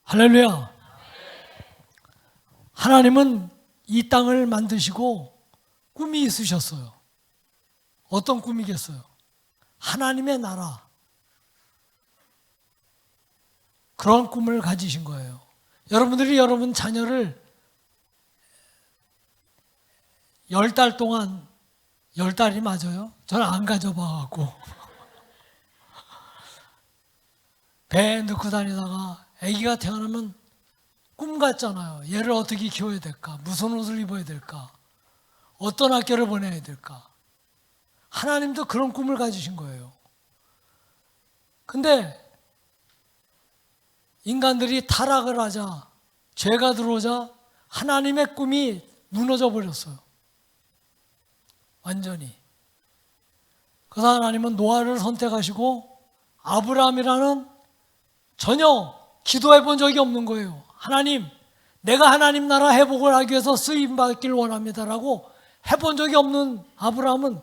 할렐루야. 하나님은 이 땅을 만드시고 꿈이 있으셨어요. 어떤 꿈이겠어요? 하나님의 나라. 그런 꿈을 가지신 거예요. 여러분들이 여러분 자녀를 10달 동안, 10달이 맞아요? 저는 안 가져봐갖고 배에 넣고 다니다가 아기가 태어나면 꿈 같잖아요. 얘를 어떻게 키워야 될까? 무슨 옷을 입어야 될까? 어떤 학교를 보내야 될까? 하나님도 그런 꿈을 가지신 거예요. 근데 인간들이 타락을 하자, 죄가 들어오자 하나님의 꿈이 무너져 버렸어요. 완전히. 그래서 하나님은 노아를 선택하시고 아브라함이라는 전혀 기도해 본 적이 없는 거예요. 하나님, 내가 하나님 나라 회복을 하기 위해서 쓰임받기를 원합니다라고 해본 적이 없는 아브라함은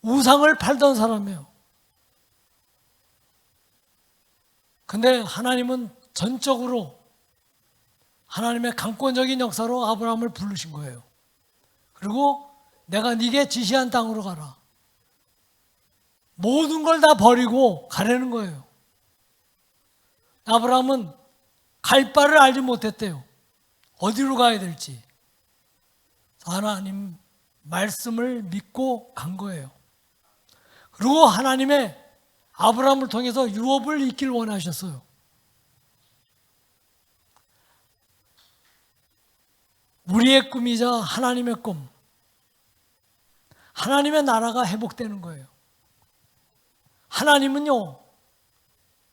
우상을 팔던 사람이에요. 근데 하나님은 전적으로 하나님의 강권적인 역사로 아브라함을 부르신 거예요. 그리고 내가 네게 지시한 땅으로 가라. 모든 걸 다 버리고 가라는 거예요. 아브라함은 갈 바를 알지 못했대요. 어디로 가야 될지. 하나님 말씀을 믿고 간 거예요. 그리고 하나님의 아브라함을 통해서 유업을 잇길 원하셨어요. 우리의 꿈이자 하나님의 꿈. 하나님의 나라가 회복되는 거예요. 하나님은요,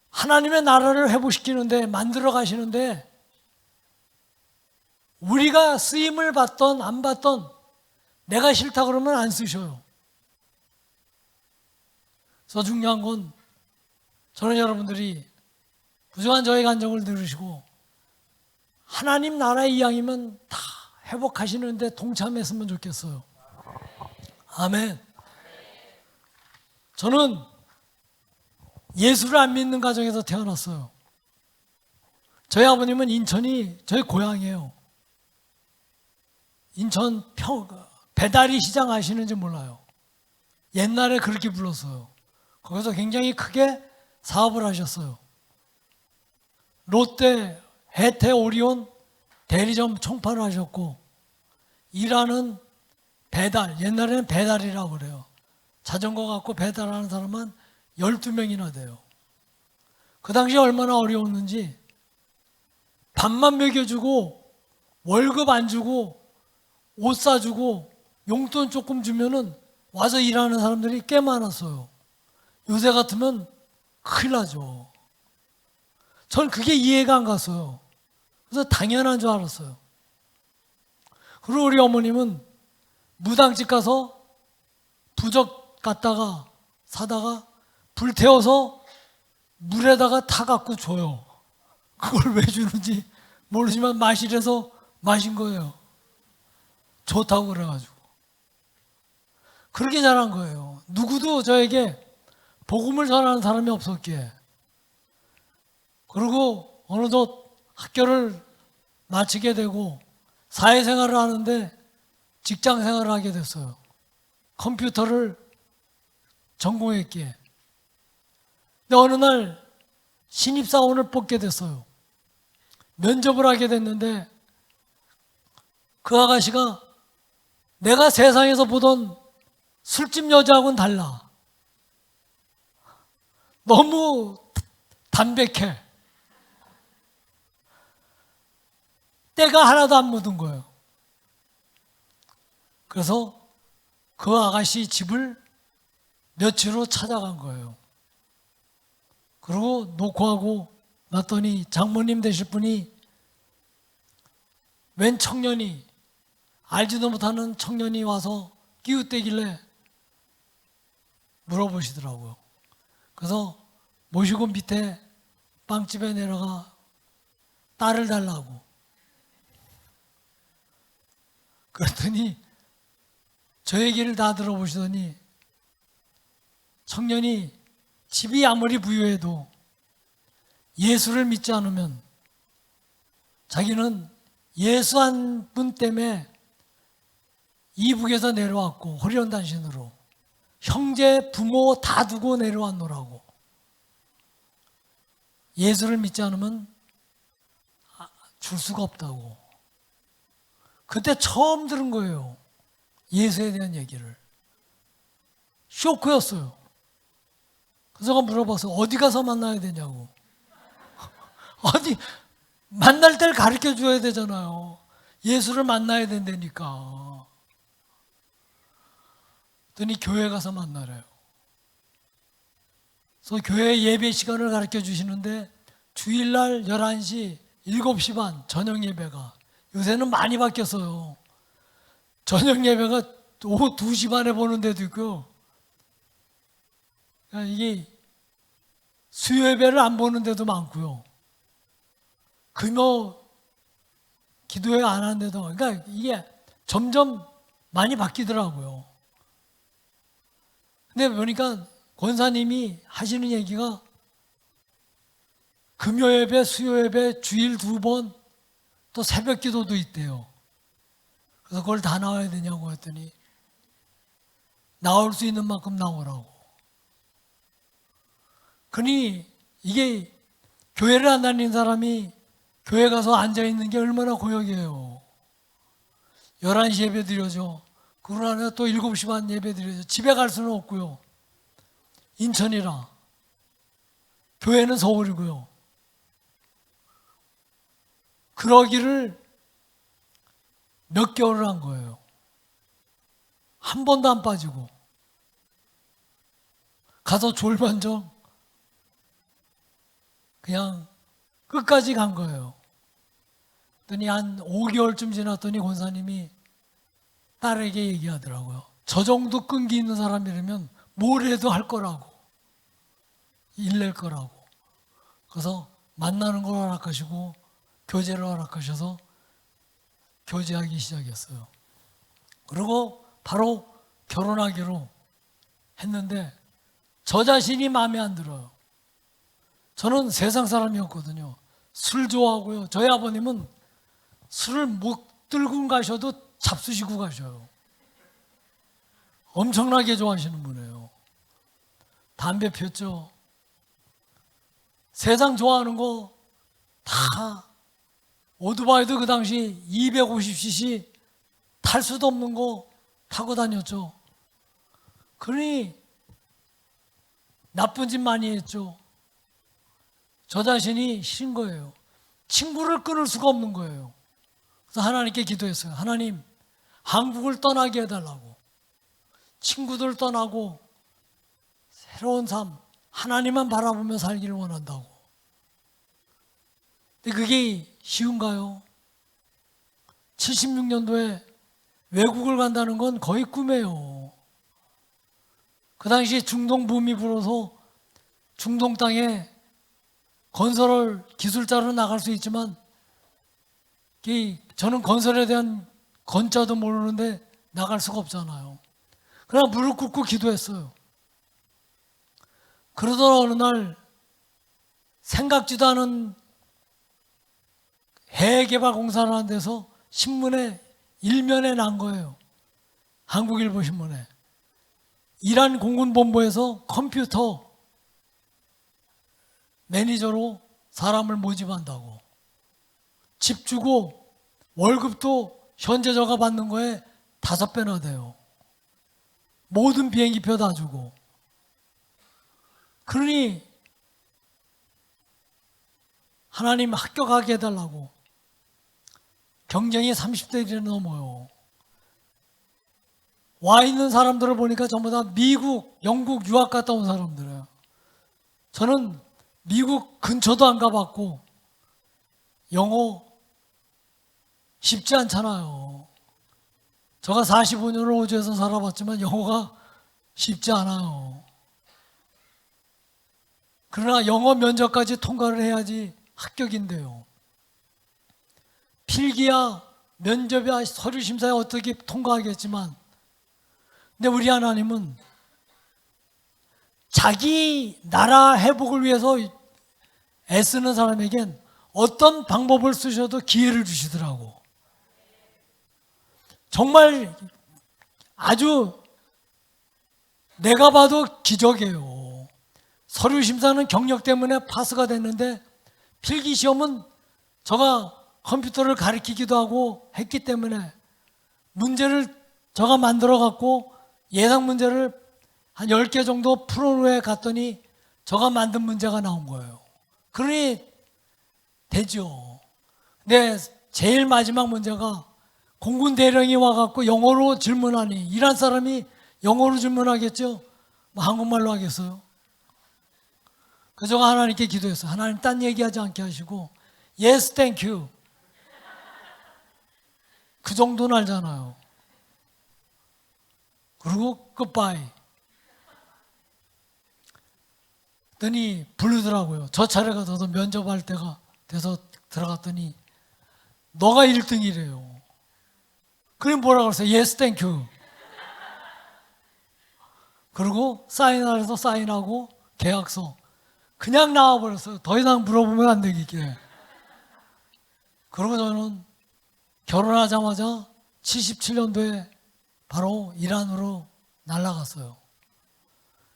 하나님의 나라를 회복시키는데, 만들어 가시는데, 우리가 쓰임을 받던, 안 받던, 내가 싫다 그러면 안 쓰셔요. 그래서 중요한 건, 저는 여러분들이 부정한 저의 간증을 들으시고, 하나님 나라의 이양이면 다 회복하시는데 동참했으면 좋겠어요. 아멘. 저는 예수를 안 믿는 가정에서 태어났어요. 저희 아버님은 인천이 저희 고향이에요. 인천 배다리 시장 아시는지 몰라요. 옛날에 그렇게 불렀어요. 거기서 굉장히 크게 사업을 하셨어요. 롯데, 혜태, 오리온 대리점 총판을 하셨고, 일하는 배달, 옛날에는 배달이라고 그래요. 자전거 갖고 배달하는 사람은 12명이나 돼요. 그 당시에 얼마나 어려웠는지 밥만 먹여주고 월급 안 주고 옷 사주고 용돈 조금 주면은 와서 일하는 사람들이 꽤 많았어요. 요새 같으면 큰일 나죠. 전 그게 이해가 안 갔어요. 그래서 당연한 줄 알았어요. 그리고 우리 어머님은 무당집 가서 부적 갖다가 사다가 불 태워서 물에다가 타갖고 줘요. 그걸 왜 주는지 모르지만 마시래서 마신 거예요. 좋다고 그래가지고. 그렇게 자란 거예요. 누구도 저에게 복음을 전하는 사람이 없었기에. 그리고 어느덧 학교를 마치게 되고 사회생활을 하는데 직장생활을 하게 됐어요. 컴퓨터를 전공했기에. 근데 어느 날 신입사원을 뽑게 됐어요. 면접을 하게 됐는데 그 아가씨가 내가 세상에서 보던 술집 여자하고는 달라. 너무 담백해. 때가 하나도 안 묻은 거예요. 그래서 그 아가씨 집을 며칠 후 찾아간 거예요. 그리고 녹화하고 났더니 장모님 되실 분이 웬 청년이, 알지도 못하는 청년이 와서 끼웃대길래 물어보시더라고요. 그래서 모시고 밑에 빵집에 내려가 딸을 달라고. 그랬더니 저 얘기를 다 들어보시더니 청년이 집이 아무리 부유해도 예수를 믿지 않으면 자기는 예수 한 분 때문에 이북에서 내려왔고 호리온단신으로 형제 부모 다 두고 내려왔노라고. 예수를 믿지 않으면 줄 수가 없다고. 그때 처음 들은 거예요. 예수에 대한 얘기를. 쇼크였어요. 그래서 제가 물어봐서 어디 가서 만나야 되냐고. 어디 만날 때를 가르쳐 줘야 되잖아요. 예수를 만나야 된다니까. 그랬더니 교회 가서 만나래요. 그래서 교회 예배 시간을 가르쳐 주시는데 주일날 11시, 7시 반 저녁 예배가, 요새는 많이 바뀌었어요. 저녁 예배가 오후 2시 반에 보는 데도 있고요. 그러니까 이게 수요 예배를 안 보는 데도 많고요. 금요 기도회 안 하는 데도, 그러니까 이게 점점 많이 바뀌더라고요. 근데 보니까 권사님이 하시는 얘기가 금요 예배, 수요 예배, 주일 2번, 또 새벽 기도도 있대요. 그래서 그걸 다 나와야 되냐고 했더니 나올 수 있는 만큼 나오라고. 그러니 이게 교회를 안 다니는 사람이 교회 가서 앉아있는 게 얼마나 고역이에요. 11시 예배 드려죠. 그러나 또 7시 반 예배 드려죠. 집에 갈 수는 없고요. 인천이라. 교회는 서울이고요. 그러기를 몇 개월을 한 거예요. 한 번도 안 빠지고. 가서 졸반정 그냥 끝까지 간 거예요. 그랬더니 한 5개월쯤 지났더니 권사님이 딸에게 얘기하더라고요. 저 정도 끈기 있는 사람이라면 뭘 해도 할 거라고. 일낼 거라고. 그래서 만나는 걸 허락하시고 교제를 허락하셔서 교제하기 시작했어요. 그리고 바로 결혼하기로 했는데 저 자신이 마음에 안 들어요. 저는 세상 사람이었거든요. 술 좋아하고요. 저희 아버님은 술을 못 들고 가셔도 잡수시고 가셔요. 엄청나게 좋아하시는 분이에요. 담배 폈죠. 세상 좋아하는 거 다, 오토바이도 그 당시 250cc 탈 수도 없는 거 타고 다녔죠. 그러니 나쁜 짓 많이 했죠. 저 자신이 싫은 거예요. 친구를 끊을 수가 없는 거예요. 그래서 하나님께 기도했어요. 하나님, 한국을 떠나게 해달라고. 친구들 떠나고 새로운 삶, 하나님만 바라보며 살기를 원한다고. 근데 그게 쉬운가요? 76년도에 외국을 간다는 건 거의 꿈이에요. 그 당시 중동 붐이 불어서 중동 땅에 건설을 기술자로 나갈 수 있지만 저는 건설에 대한 건자도 모르는데 나갈 수가 없잖아요. 그러나 무릎 꿇고 기도했어요. 그러던 어느 날 생각지도 않은 해외개발공사라는 데서 신문에 일면에 난 거예요. 한국일보 신문에. 이란 공군본부에서 컴퓨터 매니저로 사람을 모집한다고. 집 주고 월급도 현재 저가 받는 거에 5배나 돼요. 모든 비행기표 다 주고. 그러니 하나님 합격하게 해달라고. 경쟁이 30대들이 넘어요. 와 있는 사람들을 보니까 전부 다 미국, 영국 유학 갔다 온 사람들이에요. 저는 미국 근처도 안 가봤고 영어 쉽지 않잖아요. 제가 45년을 호주에서 살아봤지만 영어가 쉽지 않아요. 그러나 영어 면접까지 통과를 해야지 합격인데요. 필기야 면접이야 서류 심사에 어떻게 통과하겠지만, 근데 우리 하나님은 자기 나라 회복을 위해서 애쓰는 사람에겐 어떤 방법을 쓰셔도 기회를 주시더라고. 정말 아주 내가 봐도 기적이에요. 서류 심사는 경력 때문에 파스가 됐는데 필기 시험은 제가 컴퓨터를 가르치기도 하고 했기 때문에 문제를 제가 만들어 갖고 예상 문제를 한 10개 정도 풀은 후에 갔더니 제가 만든 문제가 나온 거예요. 그러니 되죠. 근데 제일 마지막 문제가 공군 대령이 와갖고 영어로 질문하니 이란 사람이 영어로 질문하겠죠? 뭐 한국말로 하겠어요? 그래서 제가 하나님께 기도했어요. 하나님 딴 얘기하지 않게 하시고 Yes, thank you. 그 정도는 알잖아요. 그리고 goodbye. 그랬더니 부르더라고요. 저 차례가 돼서 면접할 때가 돼서 들어갔더니 너가 1등이래요. 그럼 뭐라고 그랬어요? Yes, thank you. 그리고 사인하래서 사인하고 계약서 그냥 나와버렸어요. 더 이상 물어보면 안 되겠게. 그리고 저는 결혼하자마자 77년도에 바로 이란으로 날아갔어요.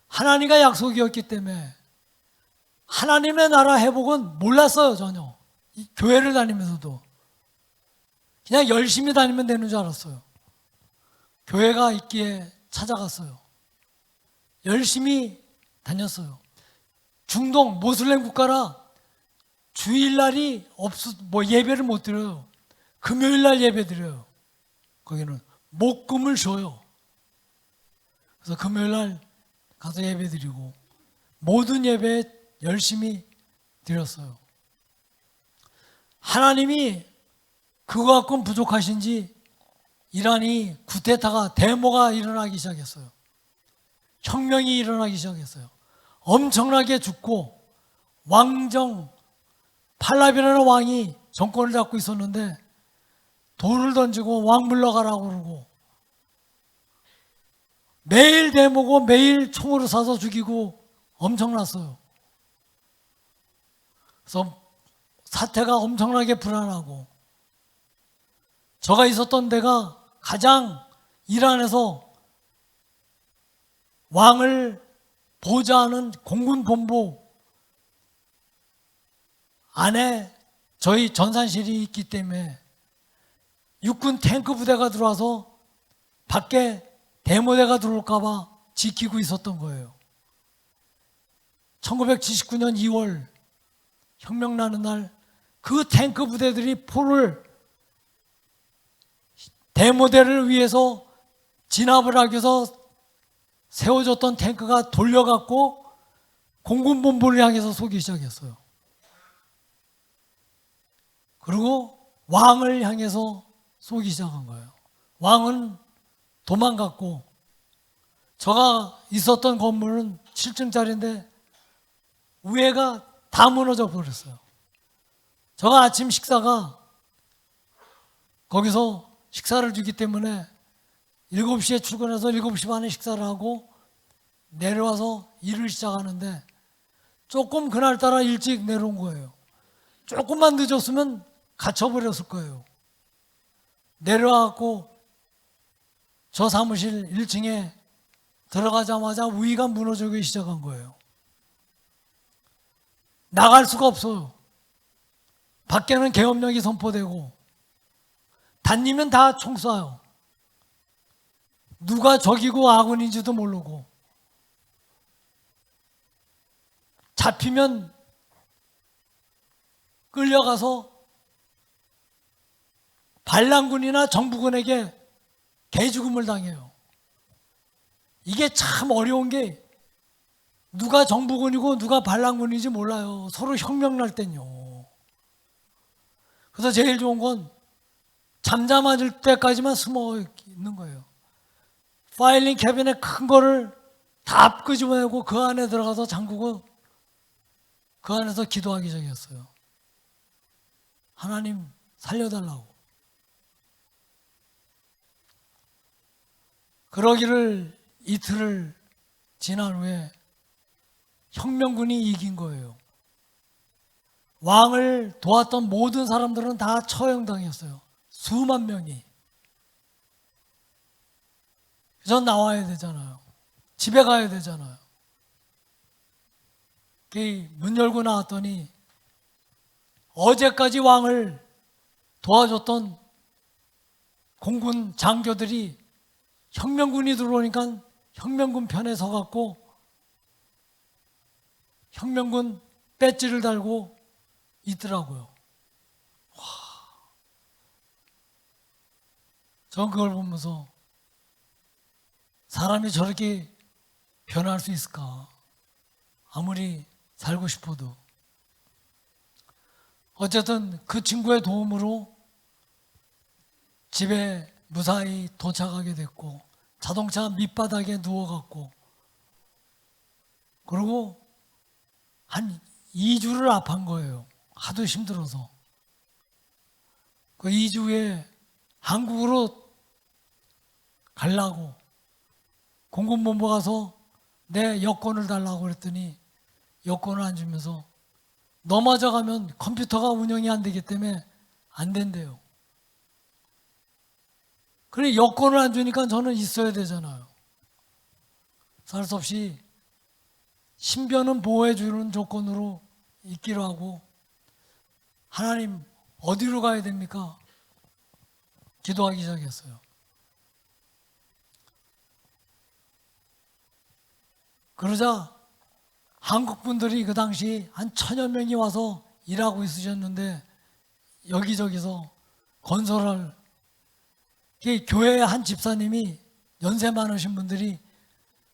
하나님과 약속이었기 때문에 하나님의 나라 회복은 몰랐어요. 전혀. 이 교회를 다니면서도 그냥 열심히 다니면 되는 줄 알았어요. 교회가 있기에 찾아갔어요. 열심히 다녔어요. 중동 모슬렘 국가라 주일날이 예배를 못 드려요. 금요일날 예배 드려요. 거기는 목금을 줘요. 그래서 금요일날 가서 예배 드리고 모든 예배에 열심히 드렸어요. 하나님이 그거 갖고는 부족하신지 이란이 쿠데타가 데모가 일어나기 시작했어요. 혁명이 일어나기 시작했어요. 엄청나게 죽고 왕정 팔라비라는 왕이 정권을 잡고 있었는데 돌을 던지고 왕 물러가라고 그러고 매일 데모고 매일 총으로 쏴서 죽이고 엄청났어요. 그래서 사태가 엄청나게 불안하고 제가 있었던 데가 가장 이란에서 왕을 보좌하는 공군본부 안에 저희 전산실이 있기 때문에 육군 탱크 부대가 들어와서 밖에 데모대가 들어올까 봐 지키고 있었던 거예요. 1979년 2월 혁명 나는 날 그 탱크 부대들이 포를 데모대를 위해서 진압을 하기 위해서 세워졌던 탱크가 돌려갖고 공군본부를 향해서 쏘기 시작했어요. 그리고 왕을 향해서 쏘기 시작한 거예요. 왕은 도망갔고 제가 있었던 건물은 7층짜리인데 위에가 다 무너져 버렸어요. 제가 아침 식사가 거기서 식사를 주기 때문에 7시에 출근해서 7시 반에 식사를 하고 내려와서 일을 시작하는데 조금 그날따라 일찍 내려온 거예요. 조금만 늦었으면 갇혀버렸을 거예요. 내려와갖고 저 사무실 1층에 들어가자마자 위가 무너지기 시작한 거예요. 나갈 수가 없어요. 밖에는 계엄령이 선포되고 다니면 다 총 쏴요. 누가 적이고 아군인지도 모르고 잡히면 끌려가서 반란군이나 정부군에게 개죽음을 당해요. 이게 참 어려운 게 누가 정부군이고 누가 반란군인지 몰라요. 서로 혁명 날 땐요. 그래서 제일 좋은 건 잠잠해질 때까지만 숨어 있는 거예요. 파일링 캐비넷 큰 거를 다 끄집어내고 그 안에 들어가서 잠그고 그 안에서 기도하기 시작했어요. 하나님 살려달라고. 그러기를 이틀을 지난 후에 혁명군이 이긴 거예요. 왕을 도왔던 모든 사람들은 다 처형당했어요. 수만 명이. 전 나와야 되잖아요. 집에 가야 되잖아요. 문 열고 나왔더니 어제까지 왕을 도와줬던 공군 장교들이 혁명군이 들어오니까 혁명군 편에 서갖고 혁명군 배지를 달고 있더라고요. 전 그걸 보면서 사람이 저렇게 변할 수 있을까? 아무리 살고 싶어도. 어쨌든 그 친구의 도움으로 집에 무사히 도착하게 됐고, 자동차 밑바닥에 누워갖고, 그리고 한 2주를 아픈 거예요. 하도 힘들어서. 그 2주 후에 한국으로 가려고 공군본부 가서 내 여권을 달라고 그랬더니 여권을 안 주면서 넘어져가면 컴퓨터가 운영이 안 되기 때문에 안 된대요. 그래 여권을 안 주니까 저는 있어야 되잖아요. 살 수 없이 신변은 보호해 주는 조건으로 있기로 하고, 하나님 어디로 가야 됩니까? 기도하기 시작했어요. 그러자 한국 분들이 그 당시 한 1000여 명이 와서 일하고 있으셨는데, 여기저기서 건설할 교회의 한 집사님이 연세 많으신 분들이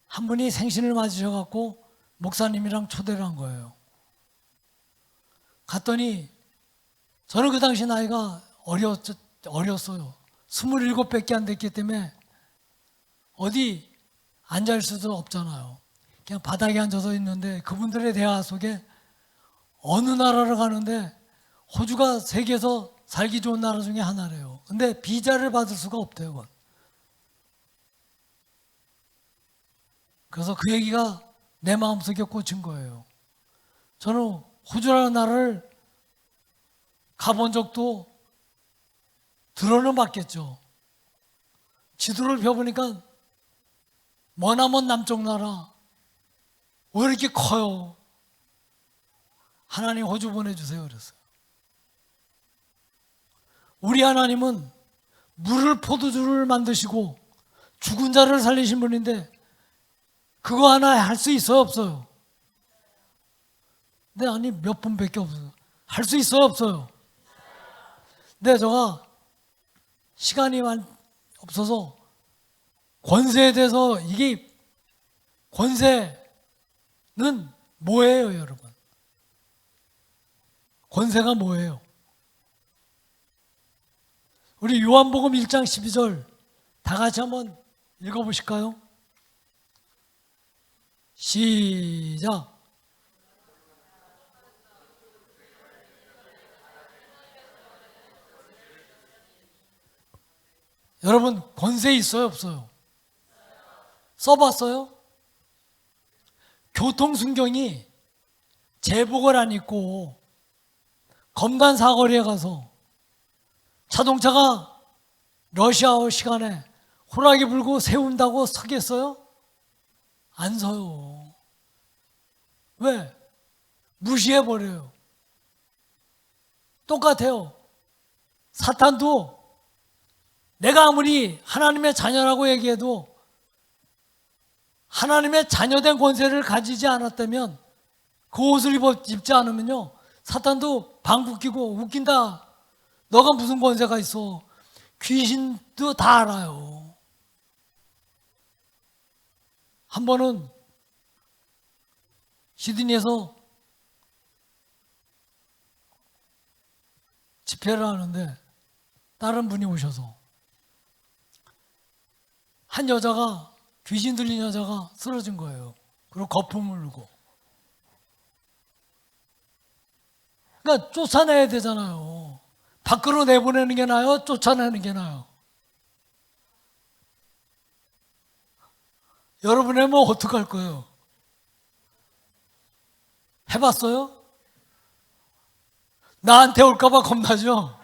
한 분이 생신을 맞으셔갖고 목사님이랑 초대를 한 거예요. 갔더니 저는 그 당시 나이가 어렸어요. 27밖에 안 됐기 때문에 어디 앉을 수도 없잖아요. 그냥 바닥에 앉아서 있는데 그분들의 대화 속에 어느 나라를 가는데 호주가 세계에서 살기 좋은 나라 중에 하나래요. 근데 비자를 받을 수가 없대요. 그건. 그래서 그 얘기가 내 마음속에 꽂힌 거예요. 저는 호주라는 나라를 가본 적도 들어는 봤겠죠. 지도를 펴보니까 머나먼 남쪽 나라 왜 이렇게 커요? 하나님 호주 보내주세요 그랬어요. 우리 하나님은 물을 포도주를 만드시고 죽은 자를 살리신 분인데 그거 하나 할 수 있어요 없어요? 네, 아니 몇 분밖에 없어요. 할 수 있어요 없어요? 네, 제가 시간이 없어서 권세에 대해서, 이게 권세는 뭐예요 여러분? 권세가 뭐예요? 우리 요한복음 1장 12절 다 같이 한번 읽어보실까요? 시작. 여러분 권세 있어요 없어요? 써봤어요? 교통순경이 제복을 안 입고 검단 사거리에 가서 자동차가 러시아어 시간에 호락이 불고 세운다고 서겠어요? 안 서요. 왜? 무시해버려요. 똑같아요. 사탄도 내가 아무리 하나님의 자녀라고 얘기해도 하나님의 자녀된 권세를 가지지 않았다면, 그 옷을 입지 않으면요, 사탄도 방귀 뀌고 웃긴다. 너가 무슨 권세가 있어. 귀신도 다 알아요. 한 번은 시드니에서 집회를 하는데 다른 분이 오셔서 한 여자가, 귀신 들린 여자가 쓰러진 거예요. 그리고 거품을 울고. 그러니까 쫓아내야 되잖아요. 밖으로 내보내는 게 나아요? 쫓아내는 게 나아요? 여러분의 뭐 어떡할 거예요? 해봤어요? 나한테 올까봐 겁나죠?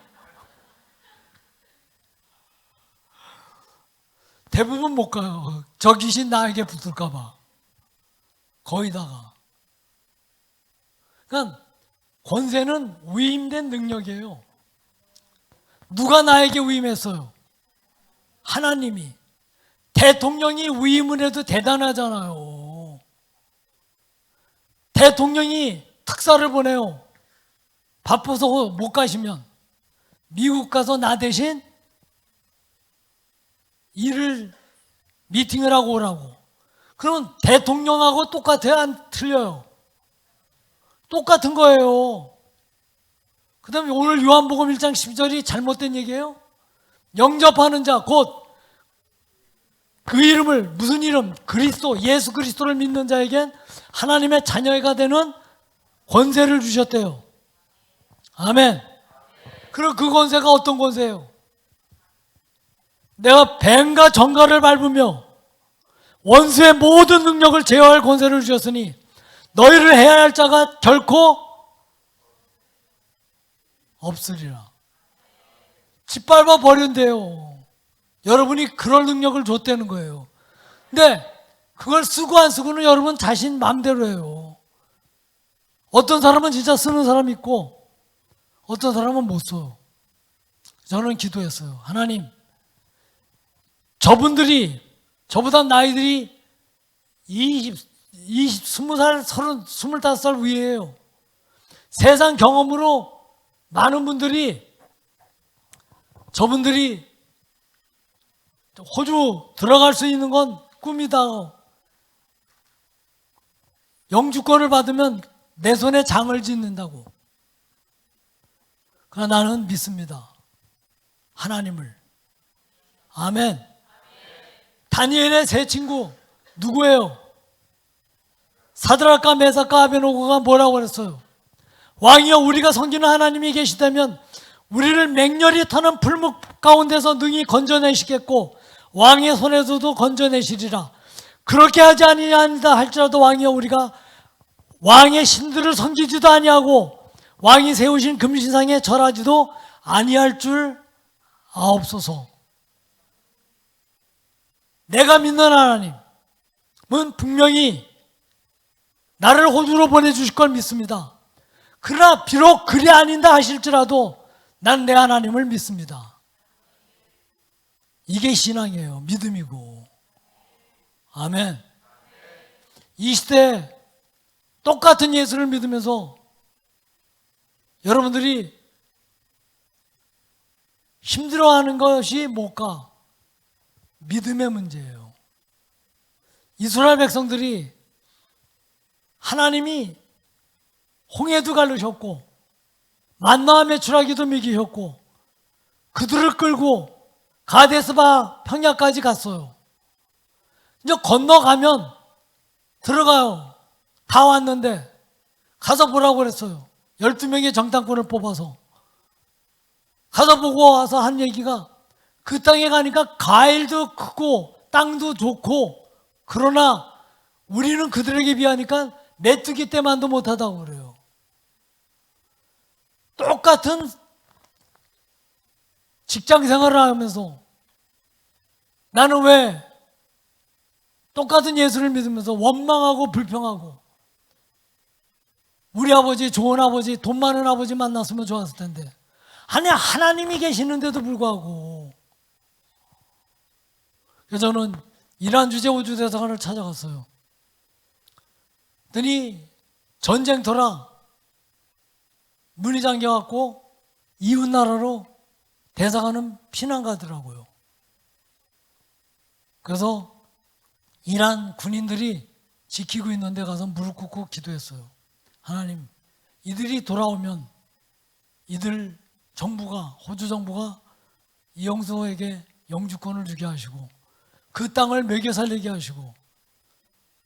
대부분 못 가요. 저 귀신 나에게 붙을까봐. 거의 다가. 그러니까 권세는 위임된 능력이에요. 누가 나에게 위임했어요? 하나님이. 대통령이 위임을 해도 대단하잖아요. 대통령이 특사를 보내요. 바빠서 못 가시면 미국 가서 나 대신 일을 미팅을 하고 오라고. 그러면 대통령하고 똑같아요? 안 틀려요? 똑같은 거예요. 그 다음에 오늘 요한복음 1장 12절이 잘못된 얘기예요? 영접하는 자, 곧 그 이름을, 무슨 이름? 그리스도, 예수 그리스도를 믿는 자에겐 하나님의 자녀가 되는 권세를 주셨대요. 아멘. 그럼 그 권세가 어떤 권세예요? 내가 뱀과 정갈을 밟으며 원수의 모든 능력을 제어할 권세를 주셨으니 너희를 해야 할 자가 결코 없으리라. 짓밟아 버린대요. 여러분이 그럴 능력을 줬다는 거예요. 근데 그걸 쓰고 안 쓰고는 여러분 자신 마음대로 해요. 어떤 사람은 진짜 쓰는 사람이 있고 어떤 사람은 못 써요. 저는 기도했어요. 하나님, 저분들이, 저보다 나이들이 20살, 30, 25살 위에요. 세상 경험으로 많은 분들이, 저분들이 호주 들어갈 수 있는 건 꿈이다. 영주권을 받으면 내 손에 장을 짓는다고. 그러나 나는 믿습니다. 하나님을. 아멘. 다니엘의 세 친구 누구예요? 사드락과 메삭과 아베노고가 뭐라고 그랬어요? 왕이여, 우리가 섬기는 하나님이 계시다면 우리를 맹렬히 타는 풀목 가운데서 능히 건져내시겠고 왕의 손에서도 건져내시리라. 그렇게 하지 아니한다 할지라도 왕이여, 우리가 왕의 신들을 섬기지도 아니하고 왕이 세우신 금신상에 절하지도 아니할 줄 아옵소서. 내가 믿는 하나님은 분명히 나를 호주로 보내주실 걸 믿습니다. 그러나 비록 그리 아닌다 하실지라도 난 내 하나님을 믿습니다. 이게 신앙이에요. 믿음이고. 아멘. 이 시대에 똑같은 예수를 믿으면서 여러분들이 힘들어하는 것이 뭘까? 믿음의 문제예요. 이스라엘 백성들이 하나님이 홍해도 가르셨고 만나와 메추라기도 먹이셨고 그들을 끌고 가데스바 평야까지 갔어요. 이제 건너가면 들어가요. 다 왔는데 가서 보라고 그랬어요. 12명의 정탐꾼을 뽑아서 가서 보고 와서 한 얘기가, 그 땅에 가니까 과일도 크고 땅도 좋고, 그러나 우리는 그들에게 비하니까 메뚜기 떼만도 못하다고 그래요. 똑같은 직장 생활을 하면서 나는 왜 똑같은 예수를 믿으면서 원망하고 불평하고, 우리 아버지, 좋은 아버지, 돈 많은 아버지 만났으면 좋았을 텐데, 아니 하나님이 계시는데도 불구하고. 그래서 저는 이란주재 우주대사관을 찾아갔어요. 그랬더니 전쟁터라 문이 잠겨갖고 이웃나라로 대사관은 피난 가더라고요. 그래서 이란 군인들이 지키고 있는 데 가서 무릎 꿇고 기도했어요. 하나님, 이들이 돌아오면 이들 정부가, 호주 정부가 이영수에게 영주권을 주게 하시고 그 땅을 먹여 살리게 하시고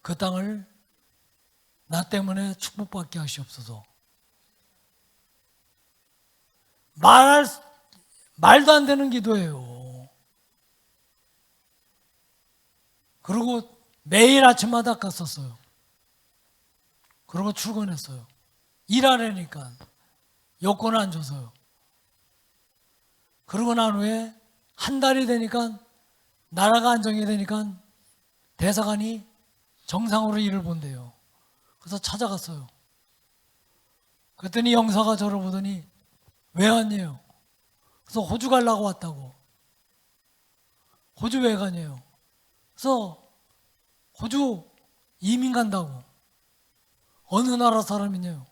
그 땅을 나 때문에 축복받게 하시옵소서. 말도 안 되는 기도예요. 그리고 매일 아침마다 갔었어요. 그리고 출근했어요. 일하려니까. 여권 안 줘서요. 그러고 난 후에 한 달이 되니까 나라가 안정이 되니까 대사관이 정상으로 일을 본대요. 그래서 찾아갔어요. 그랬더니 영사가 저를 보더니 왜 왔냐요? 그래서 호주 가려고 왔다고. 호주 왜 가냐요? 그래서 호주 이민 간다고. 어느 나라 사람이냐요?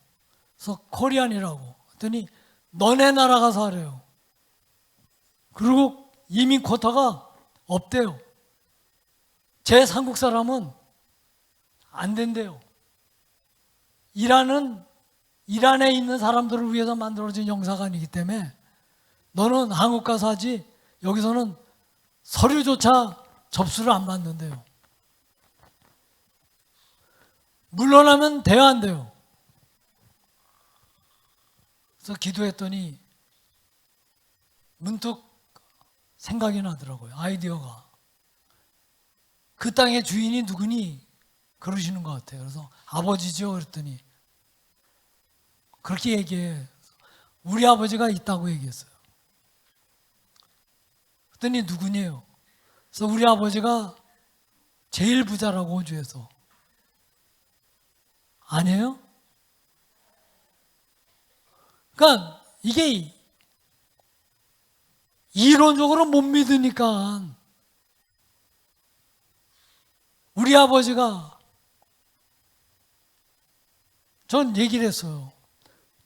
그래서 코리안이라고. 그랬더니 너네 나라 가서 하래요. 그리고 이민 쿼터가 없대요. 제 한국 사람은 안 된대요. 이란에 있는 사람들을 위해서 만들어진 영사관이기 때문에 너는 한국 가서 하지 여기서는 서류조차 접수를 안 받는데요. 물러나면 돼야 한대요. 그래서 기도했더니 문득 생각이 나더라고요. 아이디어가. 그 땅의 주인이 누구니? 그러시는 것 같아요. 그래서 아버지죠. 그랬더니 그렇게 얘기해. 우리 아버지가 있다고 얘기했어요. 그랬더니 누구냐요? 그래서 우리 아버지가 제일 부자라고 호주에서. 아니에요? 그러니까 이게 이론적으로 못 믿으니까 우리 아버지가 전 얘기를 했어요.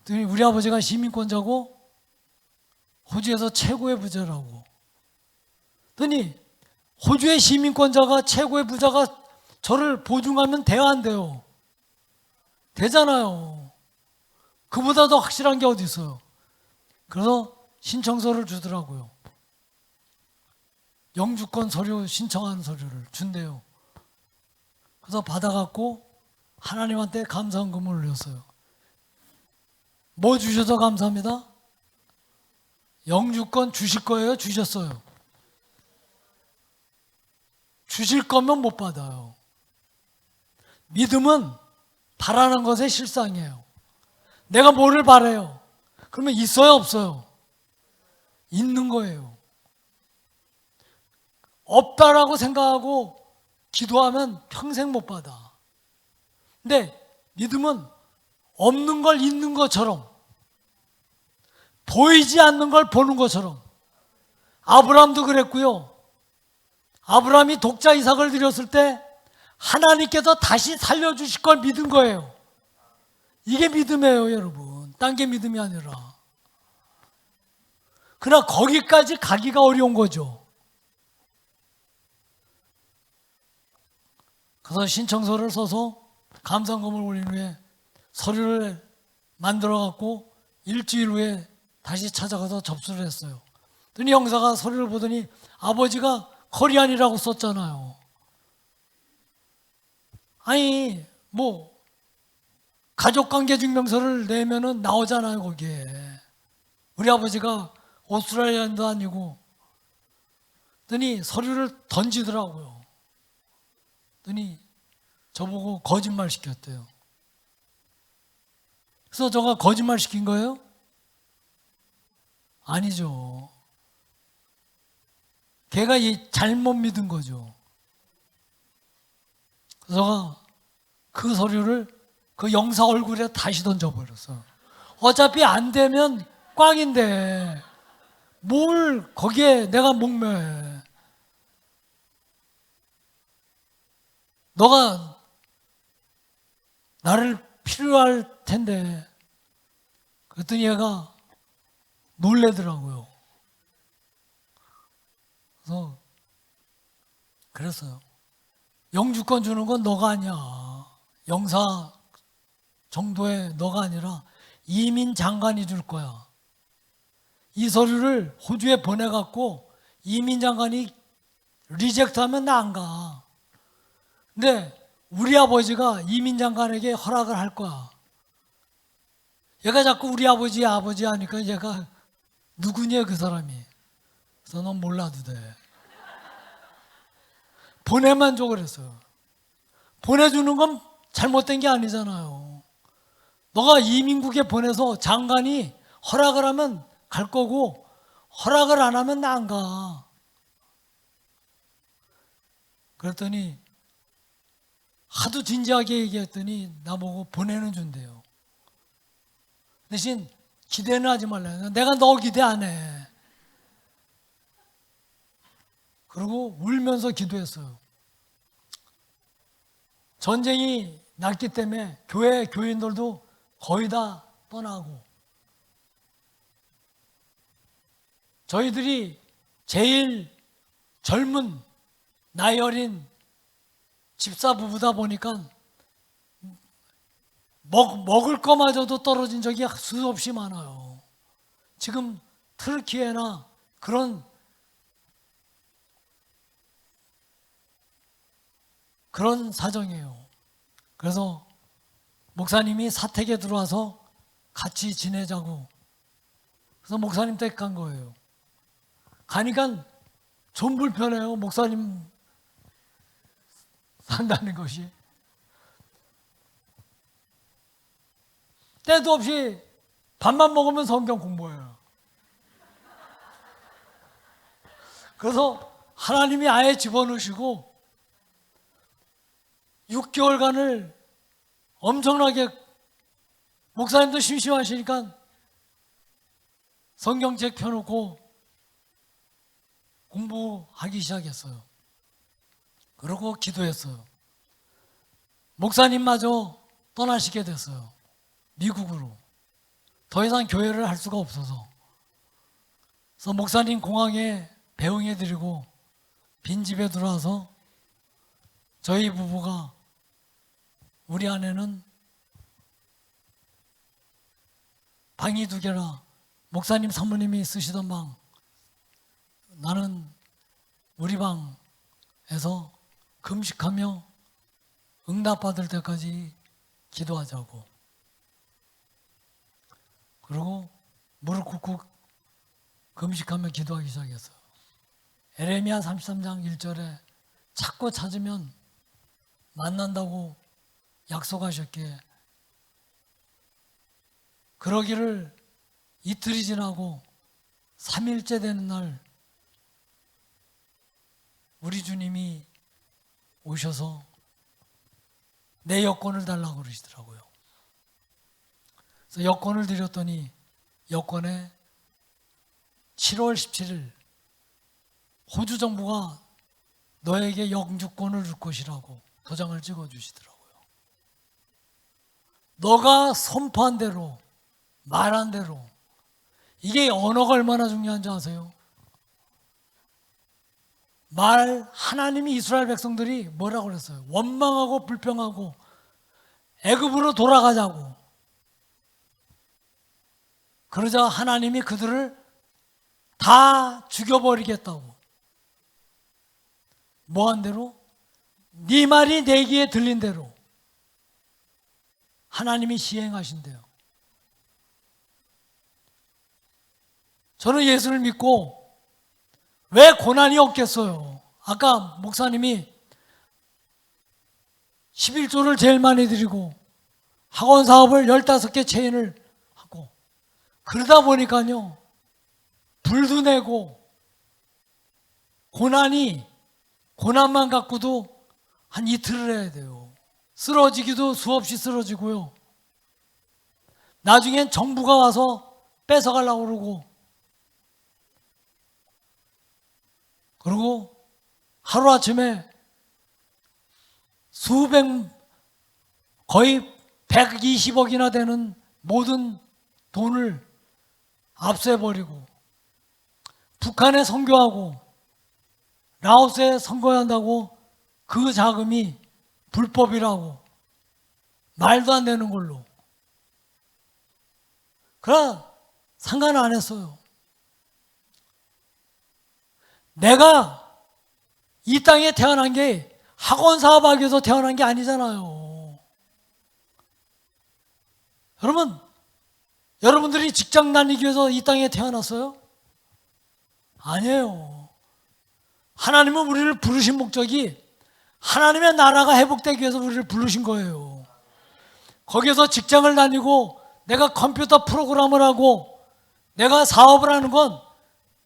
우리 아버지가 시민권자고 호주에서 최고의 부자라고. 그랬더니 호주의 시민권자가 최고의 부자가 저를 보증하면 돼야 안 돼요. 되잖아요. 그보다 더 확실한 게 어디 있어요. 그래서 신청서를 주더라고요. 영주권 서류 신청한 서류를 준대요. 그래서 받아갖고 하나님한테 감사헌금을 올렸어요. 뭐 주셔서 감사합니다? 영주권 주실 거예요? 주셨어요? 주실 거면 못 받아요. 믿음은 바라는 것의 실상이에요. 내가 뭐를 바라요? 그러면 있어요? 없어요? 있는 거예요. 없다라고 생각하고 기도하면 평생 못 받아. 근데 믿음은 없는 걸 있는 것처럼, 보이지 않는 걸 보는 것처럼. 아브라함도 그랬고요. 아브라함이 독자 이삭을 드렸을 때 하나님께서 다시 살려주실 걸 믿은 거예요. 이게 믿음이에요, 여러분. 딴 게 믿음이 아니라. 그러나 거기까지 가기가 어려운 거죠. 그래서 신청서를 써서 감사헌금을 올린 후에 서류를 만들어 갖고 일주일 후에 다시 찾아가서 접수를 했어요. 그랬더니 형사가 서류를 보더니 아버지가 코리안이라고 썼잖아요. 아니 뭐 가족관계증명서를 내면은 나오잖아요. 거기에 우리 아버지가 오스트레일리안도 아니고. 그랬더니 서류를 던지더라고요. 그랬더니 저보고 거짓말 시켰대요. 그래서 제가 거짓말 시킨 거예요? 아니죠. 걔가 잘못 믿은 거죠. 그래서 제가 그 서류를 그 영사 얼굴에 다시 던져버렸어. 어차피 안 되면 꽝인데 뭘 거기에 내가 목매해. 너가 나를 필요할 텐데. 그랬더니 얘가 놀래더라고요. 그래서 그랬어요. 영주권 주는 건 너가 아니야. 영사 정도의 너가 아니라 이민 장관이 줄 거야. 이 서류를 호주에 보내갖고 이민 장관이 리젝트하면 나 안 가. 근데 우리 아버지가 이민 장관에게 허락을 할 거야. 얘가 자꾸 우리 아버지 하니까 얘가 누구냐 그 사람이. 그래서 넌 몰라도 돼. 보내만 줘 그랬어요. 보내주는 건 잘못된 게 아니잖아요. 너가 이민국에 보내서 장관이 허락을 하면 갈 거고 허락을 안 하면 나 안 가. 그랬더니 하도 진지하게 얘기했더니 나보고 보내는 준대요. 대신 기대는 하지 말라. 내가 너 기대 안 해. 그리고 울면서 기도했어요. 전쟁이 났기 때문에 교회 교인들도 거의 다 떠나고 저희들이 제일 젊은 나이 어린 집사 부부다 보니까 먹을 거마저도 떨어진 적이 수없이 많아요. 지금 터키에나 그런 사정이에요. 그래서 목사님이 사택에 들어와서 같이 지내자고. 그래서 목사님 댁 간 거예요. 가니까 좀 불편해요. 목사님 산다는 것이. 때도 없이 밥만 먹으면 성경 공부해요. 그래서 하나님이 아예 집어넣으시고 6개월간을 엄청나게 목사님도 심심하시니까 성경책 펴놓고 공부하기 시작했어요. 그러고 기도했어요. 목사님마저 떠나시게 됐어요. 미국으로. 더 이상 교회를 할 수가 없어서. 그래서 목사님 공항에 배웅해드리고 빈집에 들어와서 저희 부부가 우리 아내는 방이 2개라 목사님 사모님이 쓰시던 방, 나는 우리 방에서 금식하며 응답받을 때까지 기도하자고. 그리고 무릎 꿇고 금식하며 기도하기 시작했어요. 에레미야 33장 1절에 찾고 찾으면 만난다고 약속하셨기에 그러기를 이틀이 지나고 3일째 되는 날 우리 주님이 오셔서 내 여권을 달라고 그러시더라고요. 그래서 여권을 드렸더니 여권에 7월 17일 호주 정부가 너에게 영주권을 줄 것이라고 도장을 찍어주시더라고요. 너가 선포한 대로 말한 대로. 이게 언어가 얼마나 중요한지 아세요? 하나님이 이스라엘 백성들이 뭐라고 그랬어요? 원망하고 불평하고 애굽으로 돌아가자고. 그러자 하나님이 그들을 다 죽여버리겠다고. 뭐한 대로? 네 말이 내 귀에 들린 대로 하나님이 시행하신대요. 저는 예수를 믿고 왜 고난이 없겠어요? 아까 목사님이 11조를 제일 많이 드리고 학원 사업을 15개 체인을 하고 그러다 보니까요 불도 내고 고난만 갖고도 한 이틀을 해야 돼요. 쓰러지기도 수없이 쓰러지고요. 나중엔 정부가 와서 뺏어가려고 그러고 그리고 하루아침에 거의 120억이나 되는 모든 돈을 압수해버리고 북한에 선교하고 라오스에 선거한다고 그 자금이 불법이라고 말도 안 되는 걸로. 그러나 상관 안 했어요. 내가 이 땅에 태어난 게 학원 사업하기 위해서 태어난 게 아니잖아요. 여러분들이 직장 다니기 위해서 이 땅에 태어났어요? 아니에요. 하나님은 우리를 부르신 목적이 하나님의 나라가 회복되기 위해서 우리를 부르신 거예요. 거기에서 직장을 다니고 내가 컴퓨터 프로그램을 하고 내가 사업을 하는 건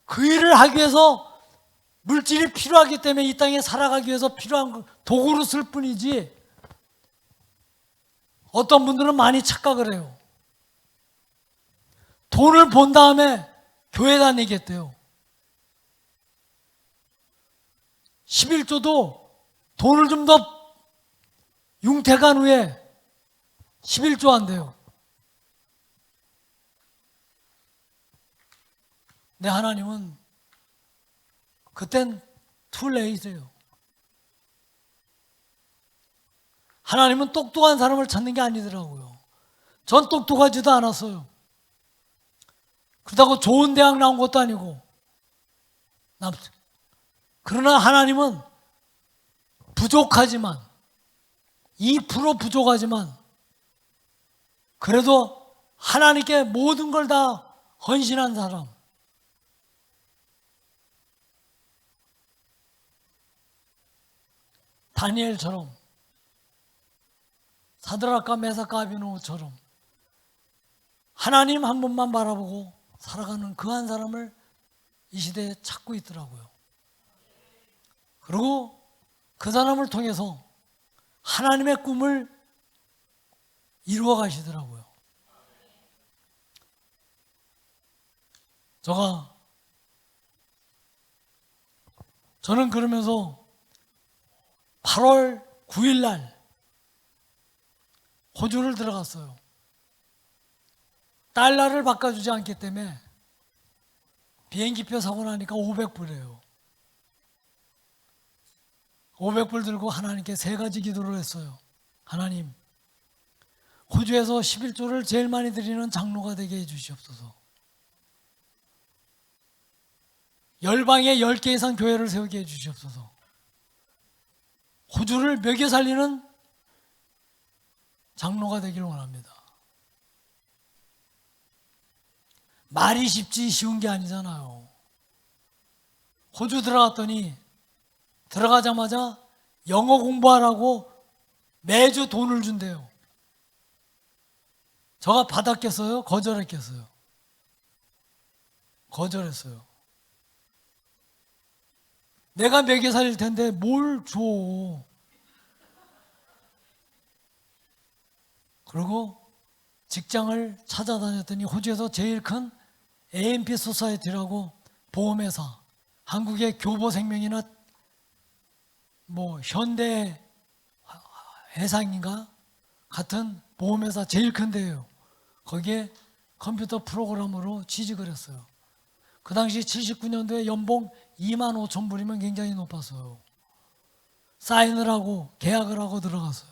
그 일을 하기 위해서 물질이 필요하기 때문에 이 땅에 살아가기 위해서 필요한 도구로 쓸 뿐이지, 어떤 분들은 많이 착각을 해요. 돈을 번 다음에 교회 다니겠대요. 11조도 돈을 좀 더 융택한 후에 11조 한대요. 내 하나님은 그땐 툴레이트예요. 하나님은 똑똑한 사람을 찾는 게 아니더라고요. 전 똑똑하지도 않았어요. 그렇다고 좋은 대학 나온 것도 아니고. 그러나 하나님은 부족하지만, 2% 부족하지만, 그래도 하나님께 모든 걸 다 헌신한 사람. 다니엘처럼, 사드락과 메삭과 아벤노고처럼 하나님 한 분만 바라보고 살아가는 그 한 사람을 이 시대에 찾고 있더라고요. 그리고 그 사람을 통해서 하나님의 꿈을 이루어 가시더라고요. 저는 그러면서 8월 9일 날 호주를 들어갔어요. 달러를 바꿔주지 않기 때문에 비행기표 사고 나니까 500불이에요. 500불 들고 하나님께 세 가지 기도를 했어요. 하나님, 호주에서 11조를 제일 많이 드리는 장로가 되게 해주시옵소서. 열방에 10개 이상 교회를 세우게 해주시옵소서. 호주를 먹여 살리는 장로가 되기를 원합니다. 말이 쉽지 쉬운 게 아니잖아요. 호주 들어갔더니 들어가자마자 영어 공부하라고 매주 돈을 준대요. 저가 받았겠어요? 거절했겠어요? 거절했어요. 내가 먹여 살릴 텐데 뭘 줘. 그리고 직장을 찾아다녔더니 호주에서 제일 큰 A&P 소사이티라고 보험회사, 한국의 교보생명이나 뭐 현대 해상인가 같은 보험회사 제일 큰 데예요. 거기에 컴퓨터 프로그래머로 취직을 했어요. 그 당시 79년도에 연봉 2만 5천 불이면 굉장히 높았어요. 사인을 하고 계약을 하고 들어갔어요.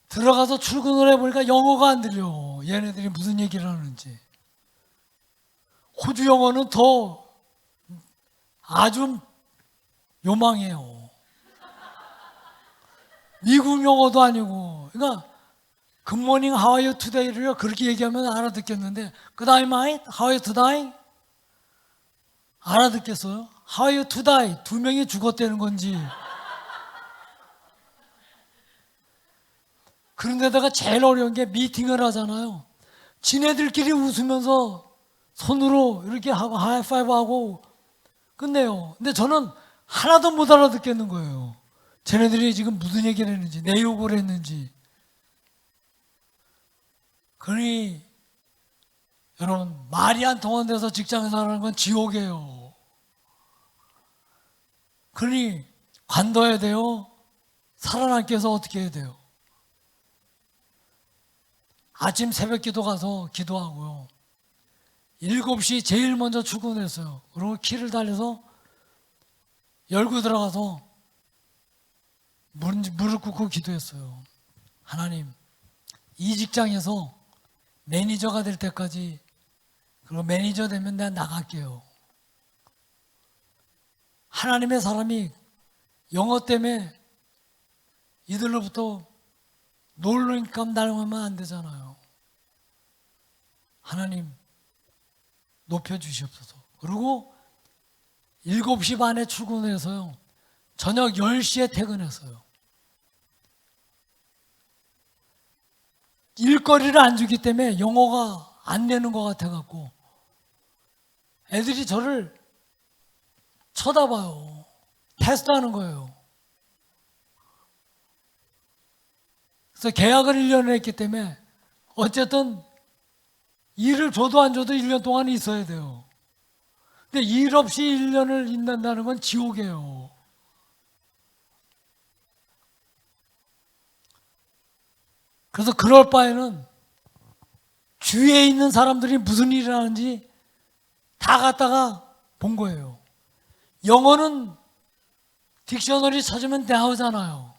들어가서 출근을 해보니까 영어가 안 들려. 얘네들이 무슨 얘기를 하는지. 호주 영어는 더 아주 요망해요. 미국 영어도 아니고. 그러니까 굿모닝 how are you today를 그렇게 얘기하면 알아듣겠는데 good day mate, how are you today? 알아듣겠어요? how are you today? 두 명이 죽었다는 건지. 그런데다가 제일 어려운 게 미팅을 하잖아요. 지네들끼리 웃으면서 손으로 이렇게 하고 하이파이브 하고 끝내요. 근데 저는 하나도 못 알아듣겠는 거예요. 쟤네들이 지금 무슨 얘기를 했는지, 내 욕을 했는지. 그러니 여러분, 말이 안 통한 데서 직장에서 하는 건 지옥이에요. 그러니 관둬야 돼요. 살아남기 위해서 어떻게 해야 돼요? 아침 새벽 기도 가서 기도하고요. 7시 제일 먼저 출근했어요. 그리고 키를 달려서 열고 들어가서 무릎 꿇고 기도했어요. 하나님, 이 직장에서 매니저가 될 때까지, 그리고 매니저 되면 내가 나갈게요. 하나님의 사람이 영어 때문에 이들로부터 놀림감 당하면 안 되잖아요. 하나님 높여주시옵소서. 그리고 7시 반에 출근해서요, 저녁 10시에 퇴근했어요. 일거리를 안 주기 때문에 영어가 안 되는 것 같아갖고 애들이 저를 쳐다봐요. 테스트하는 거예요. 그래서 계약을 1년을 했기 때문에 어쨌든 일을 줘도 안 줘도 1년 동안 있어야 돼요. 근데 일 없이 1년을 있는다는 건 지옥이에요. 그래서 그럴 바에는 주위에 있는 사람들이 무슨 일을 하는지 다 갖다가 본 거예요. 영어는 딕셔너리 찾으면 나오잖아요.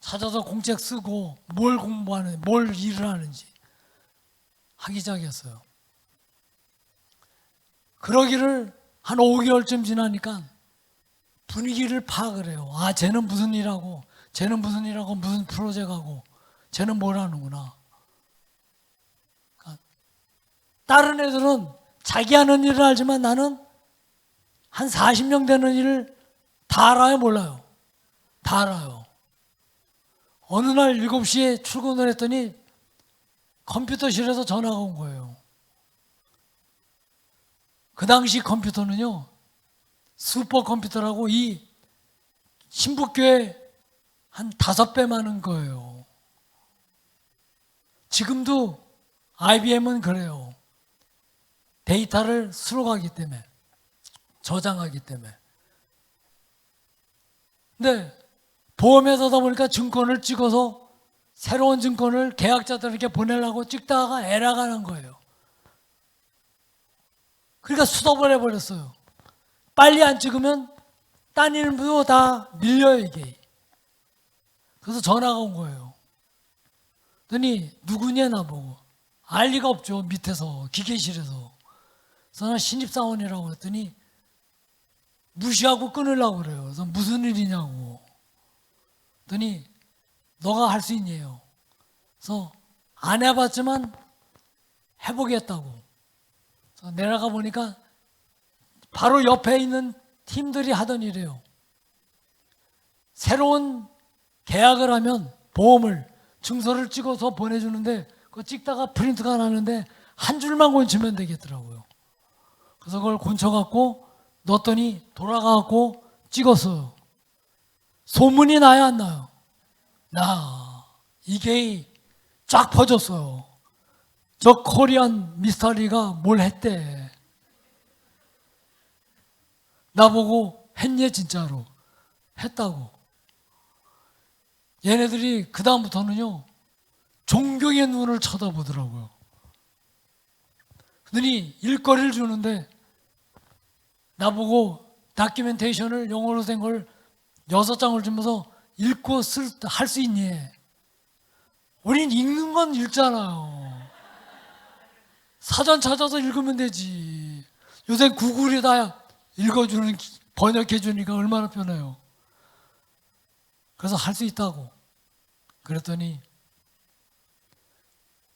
찾아서 공책 쓰고 뭘 공부하는지, 뭘 일을 하는지 하기 시작했어요. 그러기를 한 5개월쯤 지나니까 분위기를 파악을 해요. 아, 쟤는 무슨 일하고, 쟤는 무슨 일하고, 무슨 프로젝트하고, 쟤는 뭘 하는구나. 그러니까 다른 애들은 자기 하는 일을 알지만 나는 한 40명 되는 일을 다 알아요, 몰라요? 다 알아요. 어느 날 7시에 출근을 했더니 컴퓨터실에서 전화가 온 거예요. 그 당시 컴퓨터는요, 슈퍼컴퓨터라고 이 신북교회 한 5배 많은 거예요. 지금도 IBM은 그래요. 데이터를 수록하기 때문에, 저장하기 때문에. 근데 보험회사다 보니까 증권을 찍어서 새로운 증권을 계약자들에게 보내려고 찍다가 에러가 난 거예요. 그러니까 수습을 해버렸어요. 빨리 안 찍으면 딴 일도 다 밀려요, 이게. 그래서 전화가 온 거예요. 그랬더니 누구냐 나보고. 알 리가 없죠, 밑에서, 기계실에서. 그래서 나 신입사원이라고 했더니 무시하고 끊으려고 그래요. 그래서 무슨 일이냐고. 그랬더니 너가 할 수 있냐요. 그래서 안 해봤지만 해보겠다고. 그래서 내려가 보니까 바로 옆에 있는 팀들이 하던 일이에요. 새로운 계약을 하면 보험을 증서를 찍어서 보내주는데 그거 찍다가 프린트가 나는데 한 줄만 곤치면 되겠더라고요. 그래서 그걸 곤쳐갖고 넣었더니 돌아가갖고 찍었어요. 소문이 나야 안 나요? 나. 이게 쫙 퍼졌어요. 저 코리안 미스터리가 뭘 했대. 나보고 했냐 진짜로. 했다고. 얘네들이 그 다음부터는요, 존경의 눈을 쳐다보더라고요. 그러더니 일거리를 주는데 나보고 다큐멘테이션을 영어로 된 걸 6장을 주면서 읽고 할 수 있니? 우린 읽는 건 읽잖아요. 사전 찾아서 읽으면 되지. 요새 구글이 다 읽어주는, 번역해주니까 얼마나 편해요. 그래서 할 수 있다고. 그랬더니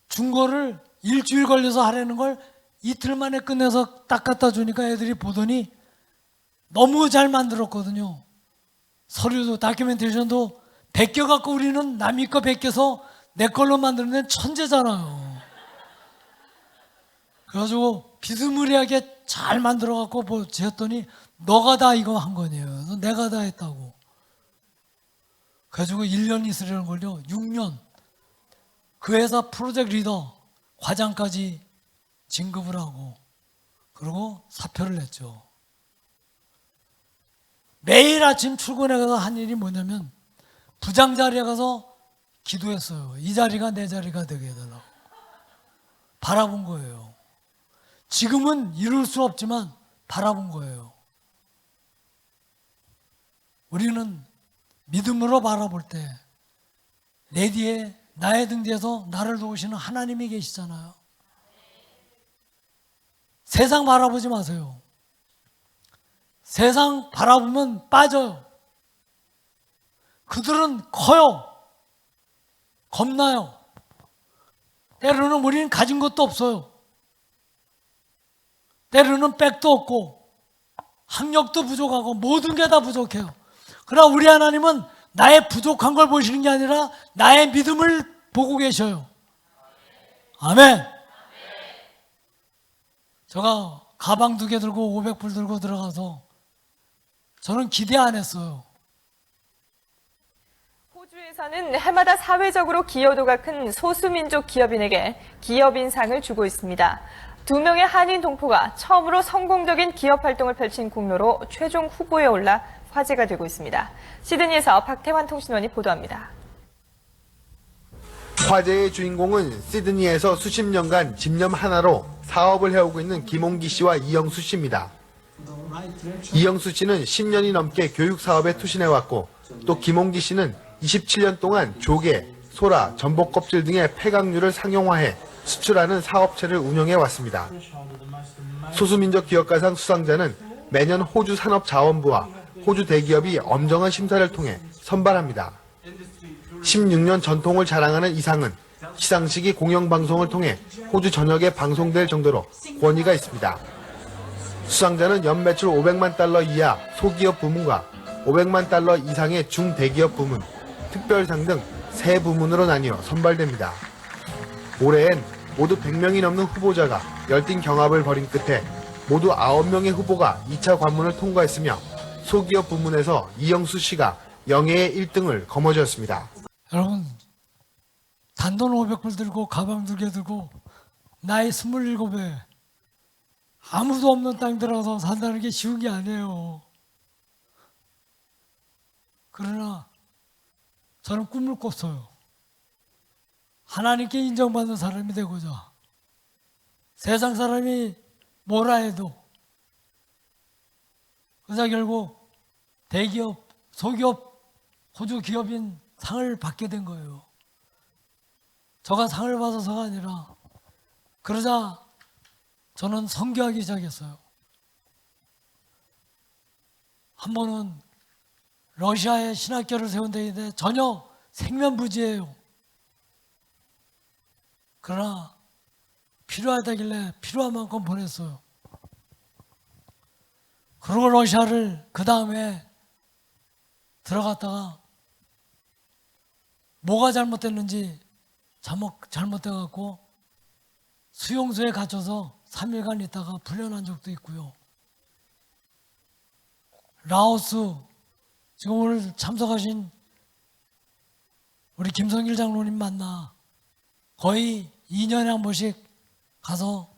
준 거를 일주일 걸려서 하라는 걸 이틀 만에 끝내서 딱 갖다 주니까 애들이 보더니 너무 잘 만들었거든요. 서류도 다큐멘테이션도 베껴갖고 우리는 남의 거 베껴서 내 걸로 만드는 데는 천재잖아요. 그래가지고 비스무리하게 잘 만들어갖고 보였더니 너가 다 이거 한 거네요. 그래서 내가 다 했다고. 그래가지고 1년 있으려는 걸요 6년 그 회사 프로젝트 리더 과장까지 진급을 하고 그리고 사표를 냈죠. 매일 아침 출근해 가서 한 일이 뭐냐면 부장 자리에 가서 기도했어요. 이 자리가 내 자리가 되게 해달라고. 바라본 거예요. 지금은 이룰 수 없지만 바라본 거예요. 우리는 믿음으로 바라볼 때 내 뒤에 나의 등 뒤에서 나를 도우시는 하나님이 계시잖아요. 세상 바라보지 마세요. 세상 바라보면 빠져요. 그들은 커요. 겁나요. 때로는 우리는 가진 것도 없어요. 때로는 백도 없고 학력도 부족하고 모든 게 다 부족해요. 그러나 우리 하나님은 나의 부족한 걸 보시는 게 아니라 나의 믿음을 보고 계셔요. 아멘. 제가 가방 2개 들고 500불 들고 들어가서 저는 기대 안 했어요. 호주에서는 해마다 사회적으로 기여도가 큰 소수민족 기업인에게 기업인상을 주고 있습니다. 2명의 한인 동포가 처음으로 성공적인 기업 활동을 펼친 공로로 최종 후보에 올라 화제가 되고 있습니다. 시드니에서 박태환 통신원이 보도합니다. 화제의 주인공은 시드니에서 수십 년간 집념 하나로 사업을 해오고 있는 김홍기 씨와 이영수 씨입니다. 이영수 씨는 10년이 넘게 교육 사업에 투신해왔고 또 김홍기 씨는 27년 동안 조개, 소라, 전복 껍질 등의 폐각류를 상용화해 수출하는 사업체를 운영해왔습니다. 소수민족 기업가상 수상자는 매년 호주 산업자원부와 호주 대기업이 엄정한 심사를 통해 선발합니다. 16년 전통을 자랑하는 이 상은 시상식이 공영방송을 통해 호주 전역에 방송될 정도로 권위가 있습니다. 수상자는 연매출 500만 달러 이하 소기업 부문과 500만 달러 이상의 중대기업 부문, 특별상 등 3부문으로 나뉘어 선발됩니다. 올해엔 모두 100명이 넘는 후보자가 열띤 경합을 벌인 끝에 모두 9명의 후보가 2차 관문을 통과했으며 소기업 부문에서 이영수 씨가 영예의 1등을 거머쥐었습니다. 여러분, 단돈 500불 들고 가방 2개 들고 나이 27에 아무도 없는 땅 들어가서 산다는 게 쉬운 게 아니에요. 그러나 저는 꿈을 꿨어요. 하나님께 인정받는 사람이 되고자. 세상 사람이 뭐라 해도 그래서 결국 대기업, 소기업, 호주 기업인 상을 받게 된 거예요. 저가 상을 받아서가 아니라 그러자 저는 선교하기 시작했어요. 한 번은 러시아에 신학교를 세운 데인데 전혀 생면부지예요. 그러나 필요하다길래 필요한 만큼 보냈어요. 그리고 러시아를 그 다음에 들어갔다가 뭐가 잘못됐는지 잘못돼갖고 수용소에 갇혀서 3일간 있다가 풀려난 적도 있고요. 라오스, 지금 오늘 참석하신 우리 김성길 장로님 만나 거의 2년에 한 번씩 가서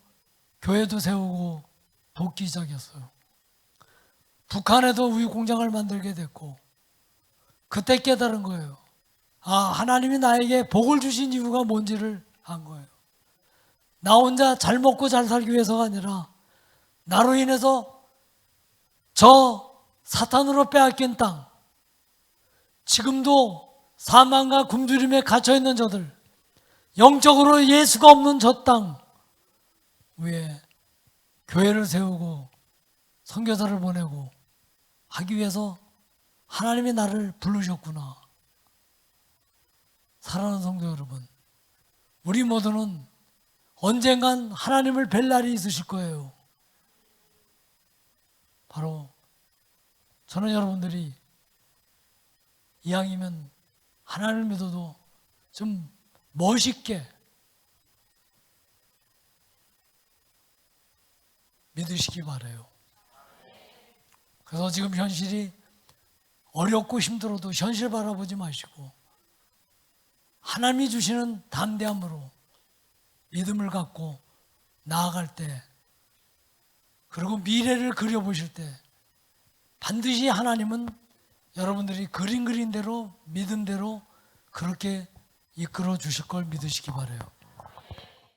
교회도 세우고 돕기 시작했어요. 북한에도 우유 공장을 만들게 됐고 그때 깨달은 거예요. 아, 하나님이 나에게 복을 주신 이유가 뭔지를 안 거예요. 나 혼자 잘 먹고 잘 살기 위해서가 아니라 나로 인해서 저 사탄으로 빼앗긴 땅, 지금도 사망과 굶주림에 갇혀있는 저들, 영적으로 예수가 없는 저 땅 위에 교회를 세우고 선교사를 보내고 하기 위해서 하나님이 나를 부르셨구나. 사랑하는 성도 여러분, 우리 모두는 언젠간 하나님을 뵐 날이 있으실 거예요. 바로 저는 여러분들이 이왕이면 하나님을 믿어도 좀 멋있게 믿으시기 바라요. 그래서 지금 현실이 어렵고 힘들어도 현실 바라보지 마시고 하나님이 주시는 담대함으로 믿음을 갖고 나아갈 때, 그리고 미래를 그려보실 때 반드시 하나님은 여러분들이 그린 대로 믿음대로 그렇게 이끌어 주실 걸 믿으시기 바라요.